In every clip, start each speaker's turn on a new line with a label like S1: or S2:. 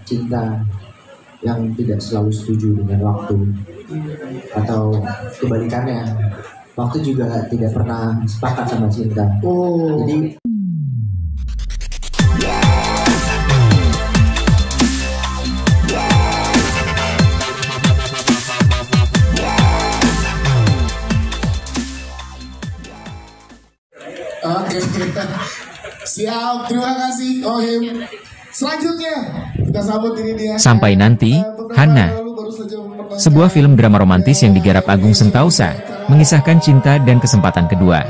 S1: cinta yang tidak selalu setuju dengan waktu, atau kebalikannya, waktu juga tidak pernah sepakat sama cinta. Jadi
S2: oke, siap, terima kasih Ohim. Selanjutnya kita sambut ini dia.
S3: Sampai Nanti, Hana. Sebuah film drama romantis yang digarap Agung Sentausa, mengisahkan cinta dan kesempatan kedua.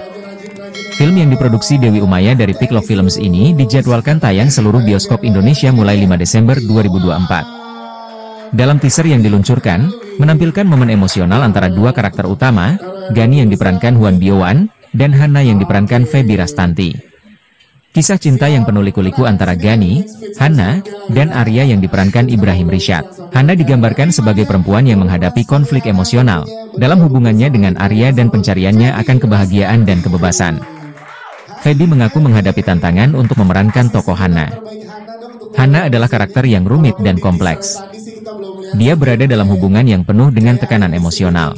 S3: Film yang diproduksi Dewi Umaya dari Peak Love Films ini dijadwalkan tayang seluruh bioskop Indonesia mulai 5 Desember 2024. Dalam teaser yang diluncurkan, menampilkan momen emosional antara dua karakter utama, Gani yang diperankan Huan Biowan, dan Hana yang diperankan Feby Rastanti. Kisah cinta yang penuh liku-liku antara Gani, Hana, dan Arya yang diperankan Ibrahim Rishad. Hana digambarkan sebagai perempuan yang menghadapi konflik emosional dalam hubungannya dengan Arya dan pencariannya akan kebahagiaan dan kebebasan. Feby mengaku menghadapi tantangan untuk memerankan tokoh Hana. Hana adalah karakter yang rumit dan kompleks. Dia berada dalam hubungan yang penuh dengan tekanan emosional.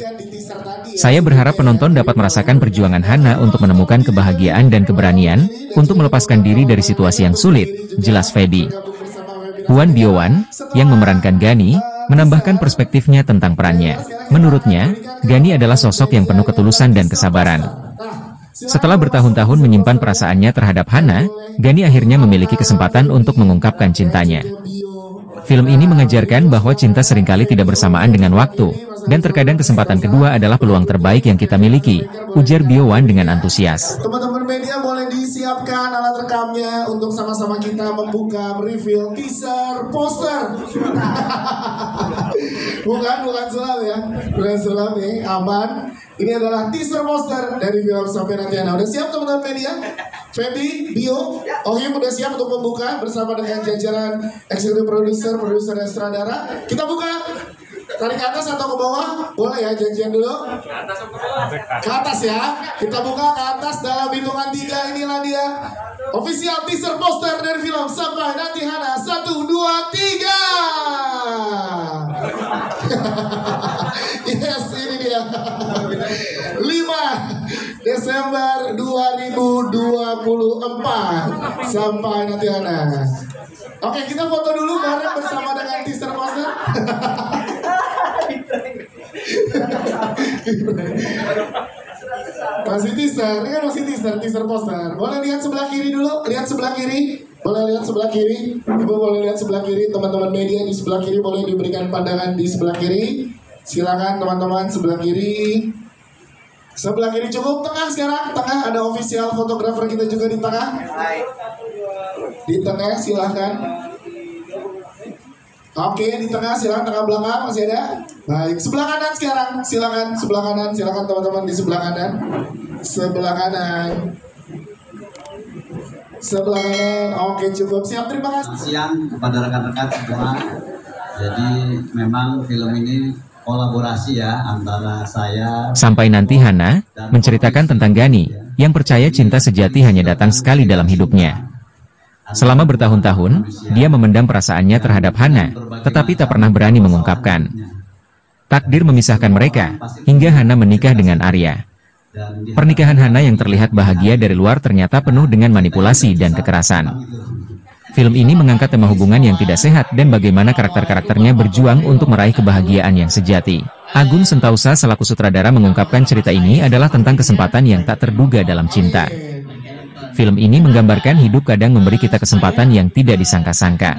S3: Saya berharap penonton dapat merasakan perjuangan Hana untuk menemukan kebahagiaan dan keberanian untuk melepaskan diri dari situasi yang sulit, jelas Feby. Huan Biowan, yang memerankan Gani, menambahkan perspektifnya tentang perannya. Menurutnya, Gani adalah sosok yang penuh ketulusan dan kesabaran. Setelah bertahun-tahun menyimpan perasaannya terhadap Hana, Gani akhirnya memiliki kesempatan untuk mengungkapkan cintanya. Film ini mengajarkan bahwa cinta seringkali tidak bersamaan dengan waktu, dan terkadang kesempatan kedua adalah peluang terbaik yang kita miliki, ujar Biowan dengan antusias.
S2: Teman-teman media boleh disiapkan alat rekamnya untuk sama-sama kita membuka reveal teaser poster. bukan sulap ya, bukan sulap nih, aman. Ini adalah teaser poster dari film Sampai Nanti Hana. Udah siap teman-teman media? Feby, Bio, Ohim udah siap untuk membuka bersama dengan jajaran eksekutif produser sutradara. Kita buka. Tarik ke atas atau ke bawah? Boleh ya, janjian dulu. Ke atas ya. Kita buka ke atas dalam hitungan 3. Inilah dia official teaser poster dari film Sampai Nanti Hana. 1, 2, 3. Yes, ini dia. 5 Desember 2024 Sampai Nanti Hana. Oke, kita foto dulu bareng bersama dengan teaser poster. Masih teaser, ini kan masih teaser poster. Boleh lihat sebelah kiri dulu, lihat sebelah kiri. Boleh lihat sebelah kiri. Ibu boleh lihat sebelah kiri, teman-teman media di sebelah kiri boleh diberikan pandangan di sebelah kiri. Silakan teman-teman sebelah kiri. Sebelah kiri cukup, tengah sekarang. Tengah ada official fotografer kita juga di tengah. Di tengah silakan. Oke, di tengah silakan, tengah belakang masih ada. Baik, sebelah kanan sekarang. Silakan sebelah kanan, silakan teman-teman di sebelah kanan. Sebelah kanan. Sebelah kanan. Oke, cukup. Siap, terima kasih.
S4: Siang kepada rekan-rekan semua. Jadi memang film ini kolaborasi ya antara saya.
S3: Sampai Nanti Hana menceritakan tentang Gani yang percaya cinta sejati hanya datang sekali dalam hidupnya. Selama bertahun-tahun, dia memendam perasaannya terhadap Hana, tetapi tak pernah berani mengungkapkan. Takdir memisahkan mereka, hingga Hana menikah dengan Arya. Pernikahan Hana yang terlihat bahagia dari luar ternyata penuh dengan manipulasi dan kekerasan. Film ini mengangkat tema hubungan yang tidak sehat dan bagaimana karakter-karakternya berjuang untuk meraih kebahagiaan yang sejati. Agung Sentausa selaku sutradara mengungkapkan cerita ini adalah tentang kesempatan yang tak terduga dalam cinta. Film ini menggambarkan hidup kadang memberi kita kesempatan yang tidak disangka-sangka.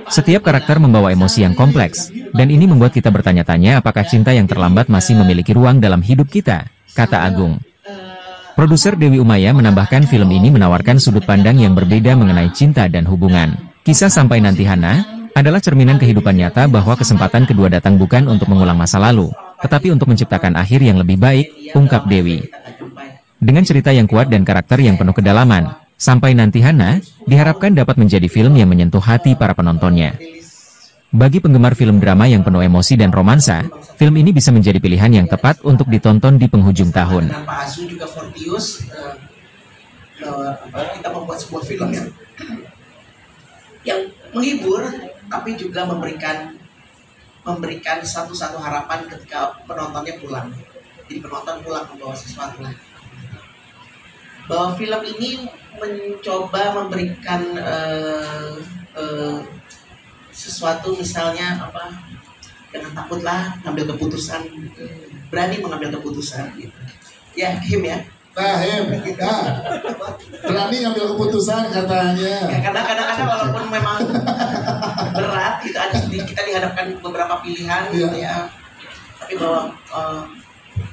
S3: Setiap karakter membawa emosi yang kompleks, dan ini membuat kita bertanya-tanya apakah cinta yang terlambat masih memiliki ruang dalam hidup kita, kata Agung. Produser Dewi Umaya menambahkan film ini menawarkan sudut pandang yang berbeda mengenai cinta dan hubungan. Kisah Sampai Nanti Hana adalah cerminan kehidupan nyata bahwa kesempatan kedua datang bukan untuk mengulang masa lalu, tetapi untuk menciptakan akhir yang lebih baik, ungkap Dewi. Dengan cerita yang kuat dan karakter yang penuh kedalaman, Sampai Nanti Hana diharapkan dapat menjadi film yang menyentuh hati para penontonnya. Bagi penggemar film drama yang penuh emosi dan romansa, film ini bisa menjadi pilihan yang tepat untuk ditonton di penghujung tahun.
S5: Pak Asu juga Fortius, kita membuat sebuah film yang menghibur, tapi juga memberikan satu harapan ketika penontonnya pulang. Jadi penonton pulang membawa sesuatu. Bahwa film ini mencoba memberikan sesuatu, misalnya apa? Jangan takutlah ngambil keputusan, berani mengambil keputusan gitu. Ya, Him ya.
S2: Nah, berani ngambil keputusan katanya.
S5: Ya, karena kadang-kadang walaupun memang berat gitu, kita dihadapkan beberapa pilihan gitu ya. Tapi bahwa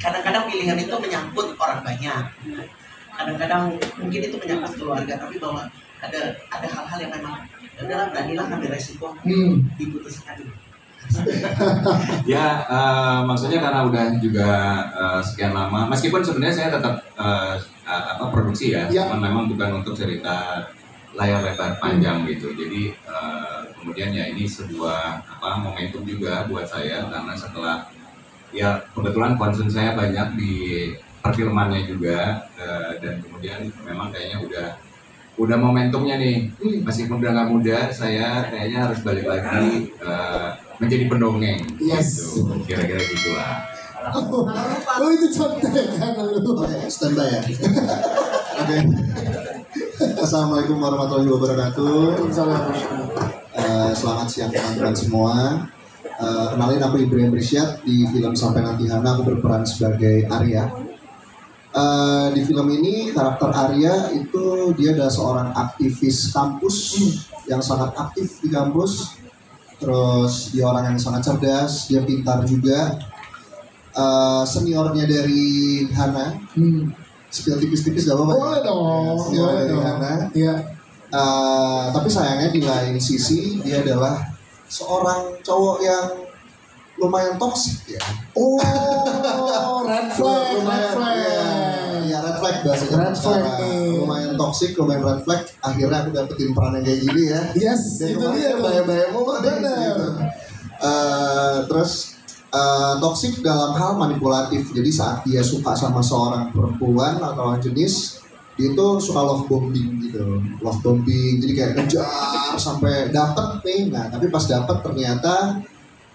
S5: kadang-kadang pilihan itu menyangkut orang banyak. Kadang-kadang mungkin itu menyangkut keluarga, tapi bahwa ada hal-hal yang memang udahlah, beranilah ngambil resiko, diputuskan.
S6: Ya, maksudnya karena udah juga sekian lama, meskipun sebenarnya saya tetap produksi ya, cuman memang bukan untuk cerita layar lebar panjang gitu. Jadi kemudian ya ini sebuah momentum juga buat saya, karena setelah ya kebetulan concern saya banyak di perfilmannya juga, dan kemudian memang kayaknya udah momentumnya nih, meskipun udah nggak muda, saya kayaknya harus balik lagi menjadi pendongeng.
S2: Yes.
S6: Gitu. Kira-kira gitulah.
S2: Oh itu contekan lu.
S7: Oke, standby ya. Oke. Assalamualaikum warahmatullahi wabarakatuh. Selamat siang teman-teman semua. Kenalin, aku Ibrahim Risyad. Di film Sampai Nanti Hana aku berperan sebagai Arya. Di film ini karakter Arya itu dia adalah seorang aktivis kampus yang sangat aktif di kampus. Terus dia orang yang sangat cerdas, dia pintar juga. Seniornya dari Hana, spill tipis-tipis gak apa-apa.
S2: Boleh dong.
S7: Senior dari Hana.
S2: Iya.
S7: Tapi sayangnya di lain sisi dia adalah seorang cowok yang lumayan toksik ya.
S2: Oh, red flag, red flag.
S7: Ya red flag bahasanya.
S2: Red flag nih.
S7: Lumayan toksik, lumayan red flag. Akhirnya aku dapetin peran yang kayak gini ya.
S2: Yes,
S7: Dan
S2: itu dia tuh.
S7: bayang-bayangmu
S2: Bener.
S7: Terus toksik dalam hal manipulatif. Jadi saat dia suka sama seorang perempuan atau lawan jenis, dia itu suka love bombing gitu. Love bombing, jadi kayak ngejar sampai dapet nih. Nah tapi pas dapet ternyata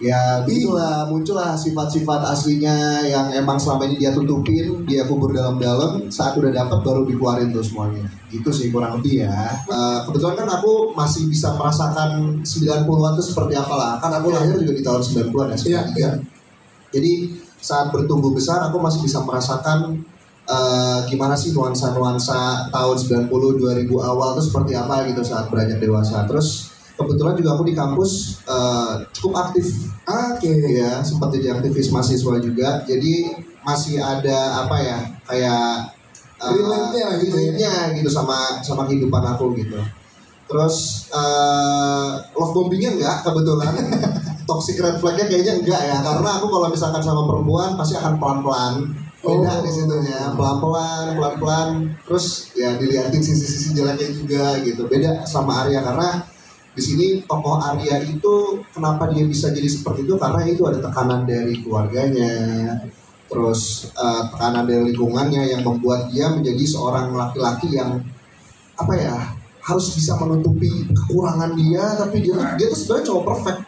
S7: ya begitulah, muncullah sifat-sifat aslinya yang emang selama ini dia tutupin, dia kubur dalam-dalam. Saat udah dapet baru dikeluarin tuh semuanya. Gitu sih kurang lebih ya. Kebetulan kan aku masih bisa merasakan 90-an tuh seperti apalah. Kan aku lahir juga di tahun 90-an ya, 93. Jadi saat bertumbuh besar aku masih bisa merasakan gimana sih nuansa-nuansa tahun 90, 2000 awal tuh seperti apa gitu saat beranjak dewasa. Terus kebetulan juga aku di kampus cukup aktif. Ya, sempat jadi aktivis mahasiswa juga. Jadi masih ada apa ya, kayak relate-nya gitu sama kehidupan aku gitu. Terus love bombingnya enggak kebetulan. Toxic red flagnya kayaknya enggak ya, karena aku kalau misalkan sama perempuan pasti akan pelan-pelan. Beda di situnya, pelan-pelan. Terus ya dilihatin sisi-sisi jeleknya juga gitu. Beda sama Arya, karena di sini tokoh Arya itu kenapa dia bisa jadi seperti itu, karena itu ada tekanan dari keluarganya, terus tekanan dari lingkungannya yang membuat dia menjadi seorang laki-laki yang apa ya, harus bisa menutupi kekurangan dia, tapi dia tuh sebenarnya cowok perfect.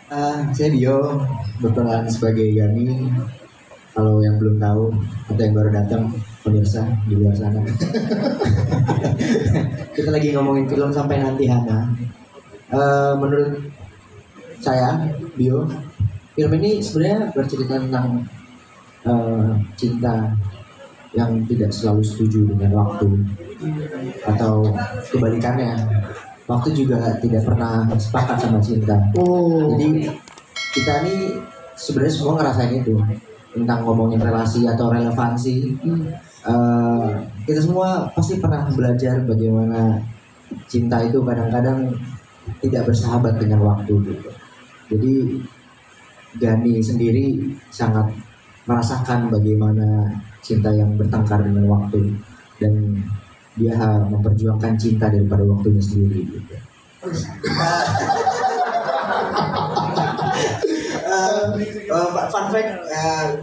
S1: Saya Dio, berperan sebagai Gani. Kalau yang belum tahu atau yang baru datang, pemirsa di luar sana, kita lagi ngomongin film Sampai Nanti Hana. Menurut saya, Bio, film ini sebenarnya bercerita tentang cinta yang tidak selalu setuju dengan waktu, atau kebalikannya, waktu juga tidak pernah sepakat sama cinta. Jadi kita nih sebenarnya semua ngerasain itu, tentang ngomongin relasi atau relevansi. Kita semua pasti pernah belajar bagaimana cinta itu kadang-kadang tidak bersahabat dengan waktu gitu. Jadi Gani sendiri sangat merasakan bagaimana cinta yang bertengkar dengan waktu, dan dia memperjuangkan cinta daripada waktunya sendiri gitu. Fun fact,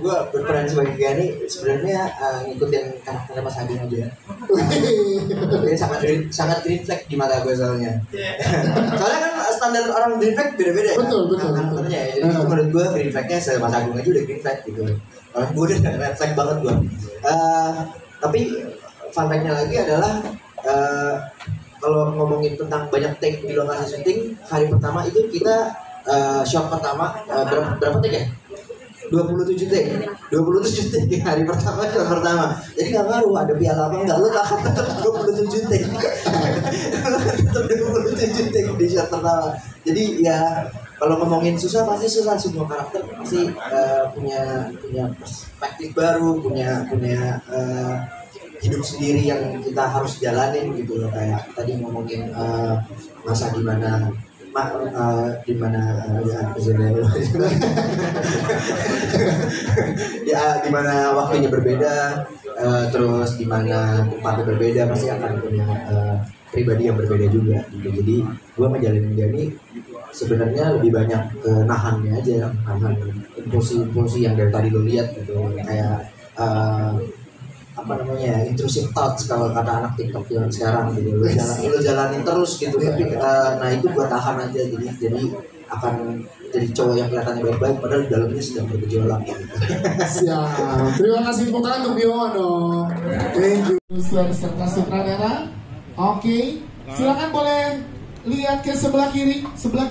S1: gue berperan sebagai Gani sebenarnya ngikutin karakternya Mas Agung aja. Dia sangat green flag di mata gue soalnya. Soalnya kan standar orang green flag beda-beda ya.
S2: Betul.
S1: Karakternya ya. Jadi menurut gue green flagnya Mas Agung aja udah green flag gitu. Kalau gue udah red flag banget gue. Tapi fun fact-nya lagi adalah kalau ngomongin tentang banyak take di lokasi syuting, hari pertama itu kita shot pertama berapa take ya? 27 take 27 take hari pertama, shot pertama. Jadi gak ngaruh ada piala apa enggak, lu akan tetap 27 take tetap 27 take di shot pertama. Jadi ya kalau ngomongin susah pasti susah, semua karakter pasti punya perspektif baru, punya hidup sendiri yang kita harus jalanin gitu loh. Kayak tadi ngomongin masa dimana ya dimana waktunya berbeda, terus dimana tempatnya berbeda, pasti akan punya pribadi yang berbeda juga gitu. Jadi gue menjalani dia ini sebenarnya lebih banyak nahannya aja, nahan impulsi yang dari tadi lo lihat gitu, kayak intrusive thoughts kalau kata anak TikTok yang sekarang gitu. Lo jalanin terus gitu, tapi nah itu gue tahan aja, jadi akan jadi cowok yang kelihatannya baik-baik padahal dalamnya sedang bergejolak gitu.
S2: Siap, terima kasih tepuk tangan untuk Biono. Thank you serta sutradara. Oke, silakan boleh lihat ke sebelah kiri, silakan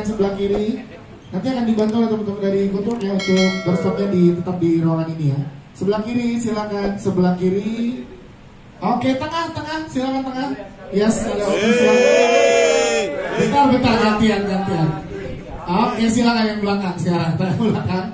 S2: sebelah kiri. Nanti akan dibantu oleh teman-teman dari Gotok ya untuk berstopnya tetap di ruangan ini ya. Sebelah kiri, silakan sebelah kiri. Oke, tengah, silakan tengah. Yes, ada official. Bentar, gantian. Oke, silakan yang belakang sekarang, belakang.